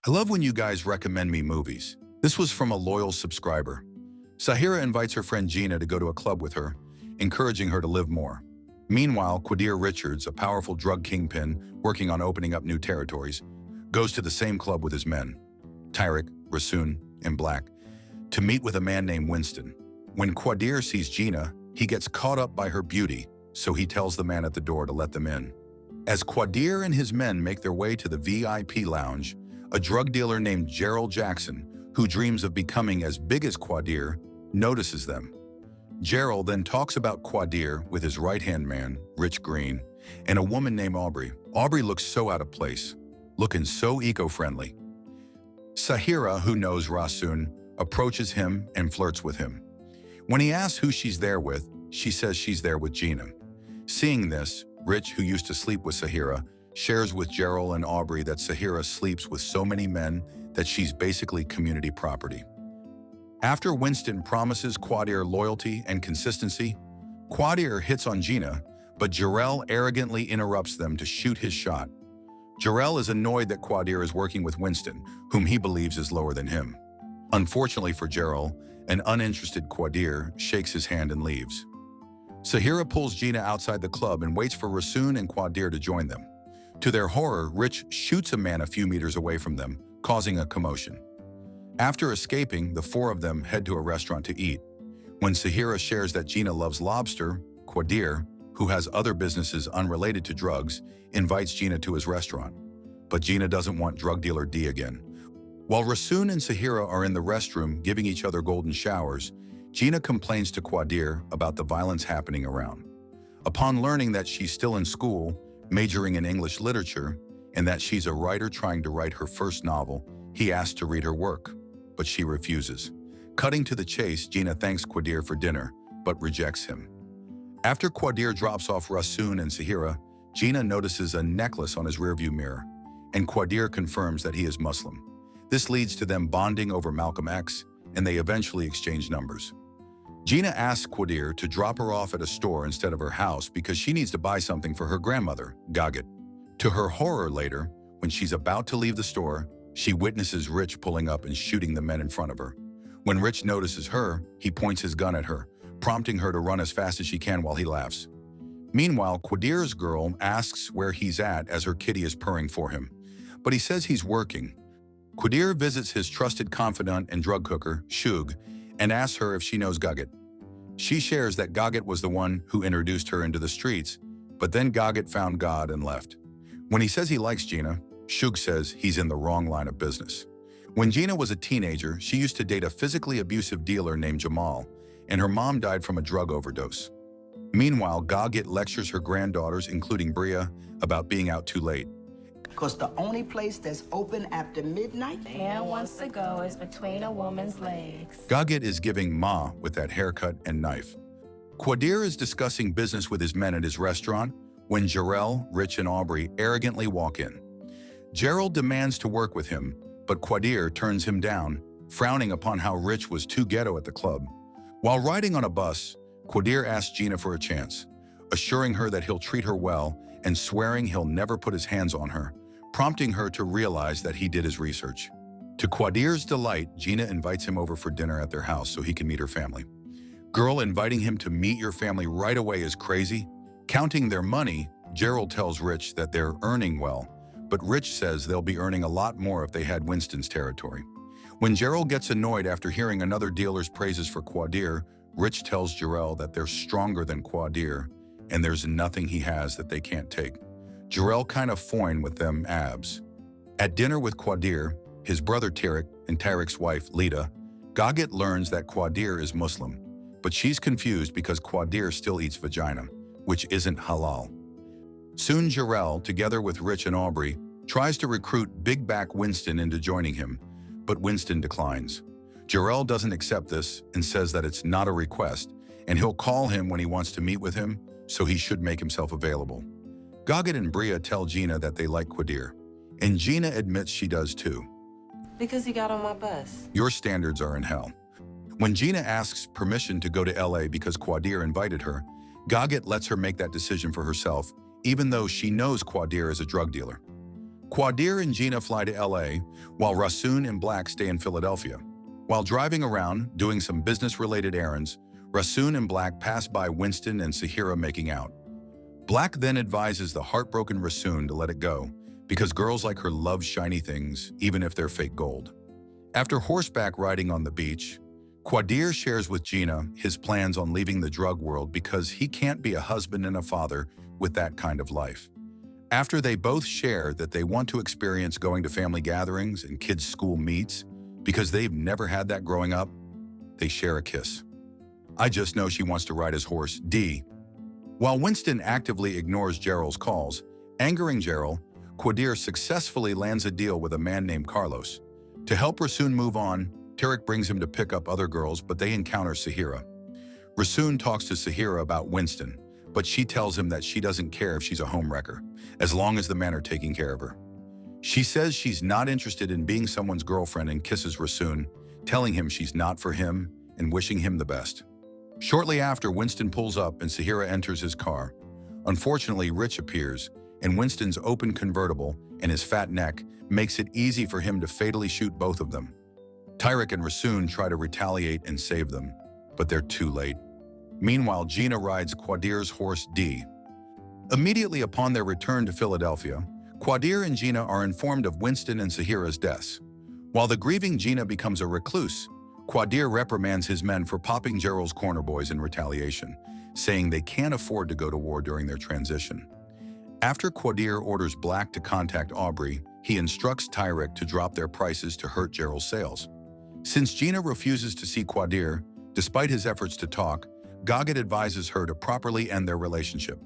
I love when you guys recommend me movies. This was from a loyal subscriber. Sahira invites her friend Gena to go to a club with her, encouraging her to live more. Meanwhile, Quadir Richards, a powerful drug kingpin working on opening up new territories, goes to the same club with his men, Tyrek, Rasoon, and Black, to meet with a man named Winston. When Quadir sees Gena, he gets caught up by her beauty, so he tells the man at the door to let them in. As Quadir and his men make their way to the VIP lounge, a drug dealer named Gerald Jackson, who dreams of becoming as big as Quadir, notices them. Gerald then talks about Quadir with his right-hand man, Rich Green, and a woman named Aubrey. Aubrey looks so out of place, looking so eco-friendly. Sahira, who knows Rasoon, approaches him and flirts with him. When he asks who she's there with, she says she's there with Gena. Seeing this, Rich, who used to sleep with Sahira, shares with Gerald and Aubrey that Sahira sleeps with so many men that she's basically community property. After Winston promises Quadir loyalty and consistency, Quadir hits on Gena, but Jarrell arrogantly interrupts them to shoot his shot. Jarrell is annoyed that Quadir is working with Winston, whom he believes is lower than him. Unfortunately for Jarrell, an uninterested Quadir shakes his hand and leaves. Sahira pulls Gena outside the club and waits for Rasoon and Quadir to join them. To their horror, Rich shoots a man a few meters away from them, causing a commotion. After escaping, the four of them head to a restaurant to eat. When Sahira shares that Gena loves lobster, Quadir, who has other businesses unrelated to drugs, invites Gena to his restaurant. But Gena doesn't want drug dealer D again. While Rasoon and Sahira are in the restroom giving each other golden showers, Gena complains to Quadir about the violence happening around. Upon learning that she's still in school, majoring in English literature, and that she's a writer trying to write her first novel, he asks to read her work, but she refuses. Cutting to the chase, Gena thanks Quadir for dinner, but rejects him. After Quadir drops off Rasoon and Sahira, Gena notices a necklace on his rearview mirror, and Quadir confirms that he is Muslim. This leads to them bonding over Malcolm X, and they eventually exchange numbers. Gena asks Quadir to drop her off at a store instead of her house because she needs to buy something for her grandmother, Gaget. To her horror later, when she's about to leave the store, she witnesses Rich pulling up and shooting the men in front of her. When Rich notices her, he points his gun at her, prompting her to run as fast as she can while he laughs. Meanwhile, Quadir's girl asks where he's at as her kitty is purring for him, but he says he's working. Quadir visits his trusted confidant and drug cooker, Shug, and asks her if she knows Gaget. She shares that Gaget was the one who introduced her into the streets, but then Gaget found God and left. When he says he likes Gena, Shug says he's in the wrong line of business. When Gena was a teenager, she used to date a physically abusive dealer named Jamal, and her mom died from a drug overdose. Meanwhile, Gaget lectures her granddaughters, including Bria, about being out too late. Because the only place that's open after midnight and wants to go is between a woman's legs. Gaget is giving Ma with that haircut and knife. Quadir is discussing business with his men at his restaurant when Jarrell, Rich, and Aubrey arrogantly walk in. Gerald demands to work with him, but Quadir turns him down, frowning upon how Rich was too ghetto at the club. While riding on a bus, Quadir asks Gena for a chance, assuring her that he'll treat her well and swearing he'll never put his hands on her, prompting her to realize that he did his research. To Quadir's delight, Gena invites him over for dinner at their house so he can meet her family. Girl, inviting him to meet your family right away is crazy. Counting their money, Gerald tells Rich that they're earning well, but Rich says they'll be earning a lot more if they had Winston's territory. When Gerald gets annoyed after hearing another dealer's praises for Quadir, Rich tells Jarrell that they're stronger than Quadir, and there's nothing he has that they can't take. Jarrell kind of foin with them abs. At dinner with Quadir, his brother Tyrek, and Tyrek's wife, Lita, Gaget learns that Quadir is Muslim, but she's confused because Quadir still eats vagina, which isn't halal. Soon Jarrell, together with Rich and Aubrey, tries to recruit Big Back Winston into joining him, but Winston declines. Jarrell doesn't accept this and says that it's not a request, and he'll call him when he wants to meet with him, so he should make himself available. Gaget and Bria tell Gena that they like Quadir, and Gena admits she does too. Because he got on my bus. Your standards are in hell. When Gena asks permission to go to LA because Quadir invited her, Gaget lets her make that decision for herself, even though she knows Quadir is a drug dealer. Quadir and Gena fly to LA, while Rasoon and Black stay in Philadelphia. While driving around, doing some business-related errands, Rasoon and Black pass by Winston and Sahira making out. Black then advises the heartbroken Rasoon to let it go, because girls like her love shiny things, even if they're fake gold. After horseback riding on the beach, Quadir shares with Gena his plans on leaving the drug world because he can't be a husband and a father with that kind of life. After they both share that they want to experience going to family gatherings and kids' school meets because they've never had that growing up, they share a kiss. I just know she wants to ride his horse, D. While Winston actively ignores Gerald's calls, angering Gerald, Quadir successfully lands a deal with a man named Carlos. To help Rasoon move on, Tarek brings him to pick up other girls, but they encounter Sahira. Rasoon talks to Sahira about Winston, but she tells him that she doesn't care if she's a homewrecker, as long as the men are taking care of her. She says she's not interested in being someone's girlfriend and kisses Rasoon, telling him she's not for him and wishing him the best. Shortly after, Winston pulls up and Sahira enters his car. Unfortunately, Rich appears, and Winston's open convertible and his fat neck makes it easy for him to fatally shoot both of them. Tarek and Rasoon try to retaliate and save them, but they're too late. Meanwhile, Gena rides Quadir's horse D. Immediately upon their return to Philadelphia, Quadir and Gena are informed of Winston and Sahira's deaths. While the grieving Gena becomes a recluse, Quadir reprimands his men for popping Gerald's corner boys in retaliation, saying they can't afford to go to war during their transition. After Quadir orders Black to contact Aubrey, he instructs Tarek to drop their prices to hurt Gerald's sales. Since Gena refuses to see Quadir, despite his efforts to talk, Gaget advises her to properly end their relationship.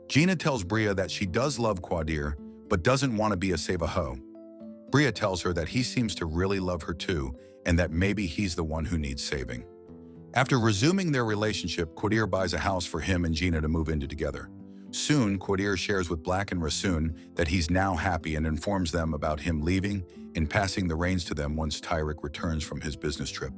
Gena tells Bria that she does love Quadir, but doesn't want to be a save-a-hoe. Bria tells her that he seems to really love her too, and that maybe he's the one who needs saving. After resuming their relationship, Quadir buys a house for him and Gena to move into together. Soon, Quadir shares with Black and Rasoon that he's now happy and informs them about him leaving and passing the reins to them once Tarek returns from his business trip.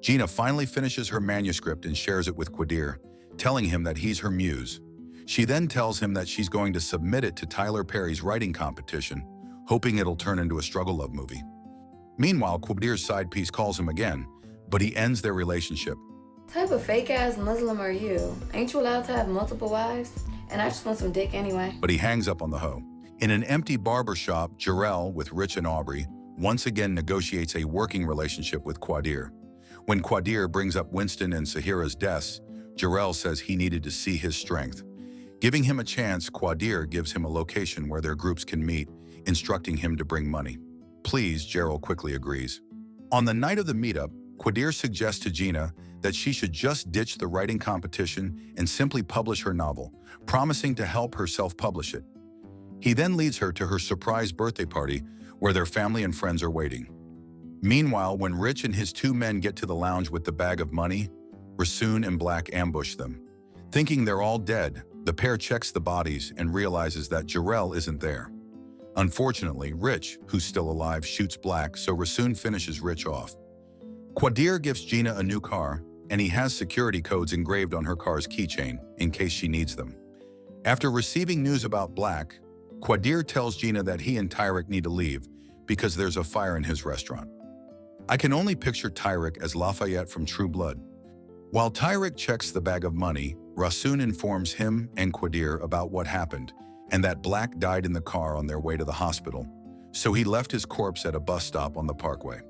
Gena finally finishes her manuscript and shares it with Quadir, telling him that he's her muse. She then tells him that she's going to submit it to Tyler Perry's writing competition, hoping it'll turn into a struggle love movie. Meanwhile, Quadir's side piece calls him again, but he ends their relationship. What type of fake-ass Muslim are you? Ain't you allowed to have multiple wives? And I just want some dick anyway. But he hangs up on the hoe. In an empty barber shop, Jarrell, with Rich and Aubrey, once again negotiates a working relationship with Quadir. When Quadir brings up Winston and Sahira's deaths, Jarrell says he needed to see his strength. Giving him a chance, Quadir gives him a location where their groups can meet, instructing him to bring money. Please, Jarrell quickly agrees. On the night of the meetup, Quadir suggests to Gena that she should just ditch the writing competition and simply publish her novel, promising to help her self-publish it. He then leads her to her surprise birthday party where their family and friends are waiting. Meanwhile, when Rich and his two men get to the lounge with the bag of money, Rasoon and Black ambush them. Thinking they're all dead, the pair checks the bodies and realizes that Jarrell isn't there. Unfortunately, Rich, who's still alive, shoots Black, so Rasoon finishes Rich off. Quadir gives Gena a new car, and he has security codes engraved on her car's keychain in case she needs them. After receiving news about Black, Quadir tells Gena that he and Tarek need to leave because there's a fire in his restaurant. I can only picture Tarek as Lafayette from True Blood. While Tarek checks the bag of money, Rasoon informs him and Quadir about what happened and that Black died in the car on their way to the hospital, so he left his corpse at a bus stop on the parkway.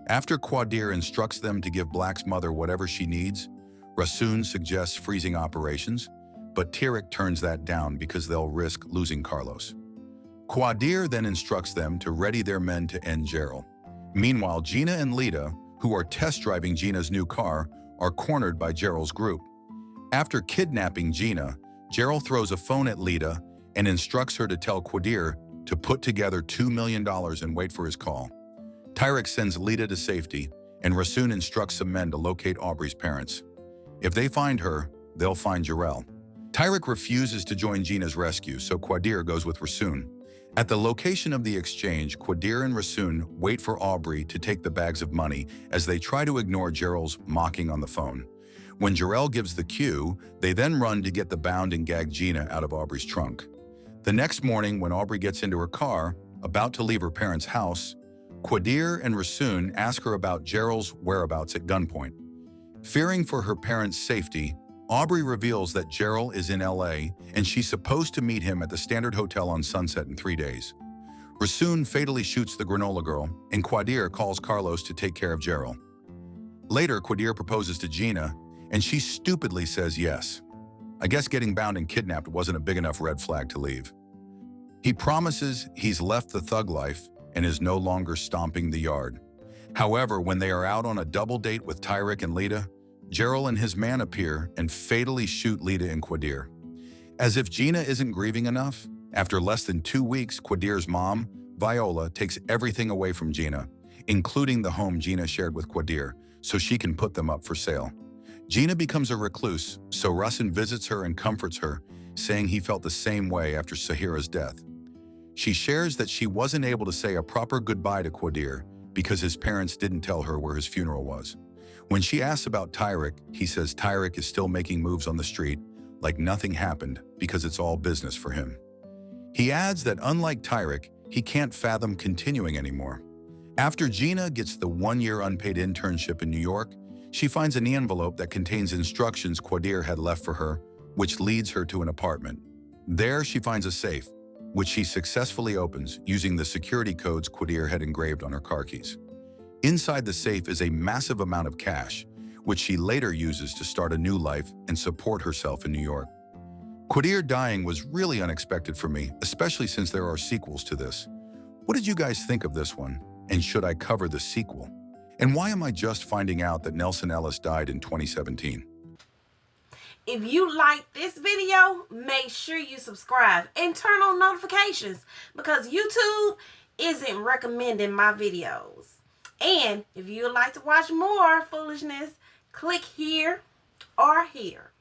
After Quadir instructs them to give Black's mother whatever she needs, Rasoon suggests freezing operations, but Tarek turns that down because they'll risk losing Carlos. Quadir then instructs them to ready their men to end Gerald. Meanwhile, Gena and Lita, who are test driving Gena's new car, are cornered by Gerald's group. After kidnapping Gena, Gerald throws a phone at Lita and instructs her to tell Quadir to put together $2 million and wait for his call. Tarek sends Lita to safety, and Rasoon instructs some men to locate Aubrey's parents. If they find her, they'll find Jarrell. Tarek refuses to join Gena's rescue, so Quadir goes with Rasoon. At the location of the exchange, Quadir and Rasoon wait for Aubrey to take the bags of money as they try to ignore Gerald's mocking on the phone. When Jarrell gives the cue, they then run to get the bound and gagged Gena out of Aubrey's trunk. The next morning, when Aubrey gets into her car, about to leave her parents' house, Quadir and Rasoon ask her about Gerald's whereabouts at gunpoint. Fearing for her parents' safety, Aubrey reveals that Gerald is in LA and she's supposed to meet him at the Standard Hotel on Sunset in 3 days. Rasoon fatally shoots the granola girl, and Quadir calls Carlos to take care of Gerald. Later, Quadir proposes to Gena, and she stupidly says yes. I guess getting bound and kidnapped wasn't a big enough red flag to leave. He promises he's left the thug life and is no longer stomping the yard. However, when they are out on a double date with Tyrick and Lita, Gerald and his man appear and fatally shoot Lita and Quadir. As if Gena isn't grieving enough, after less than 2 weeks, Quadir's mom, Viola, takes everything away from Gena, including the home Gena shared with Quadir, so she can put them up for sale. Gena becomes a recluse, so Rasoon visits her and comforts her, saying he felt the same way after Sahira's death. She shares that she wasn't able to say a proper goodbye to Quadir because his parents didn't tell her where his funeral was. When she asks about Tyrick, he says Tyrick is still making moves on the street, like nothing happened because it's all business for him. He adds that unlike Tyrick, he can't fathom continuing anymore. After Gena gets the 1-year unpaid internship in New York, she finds an envelope that contains instructions Quadir had left for her, which leads her to an apartment. There she finds a safe, which she successfully opens using the security codes Quadir had engraved on her car keys. Inside the safe is a massive amount of cash, which she later uses to start a new life and support herself in New York. Quadir dying was really unexpected for me, especially since there are sequels to this. What did you guys think of this one? And should I cover the sequel? And why am I just finding out that Nelson Ellis died in 2017? If you like this video, make sure you subscribe and turn on notifications because YouTube isn't recommending my videos. And if you would like to watch more foolishness, click here or here.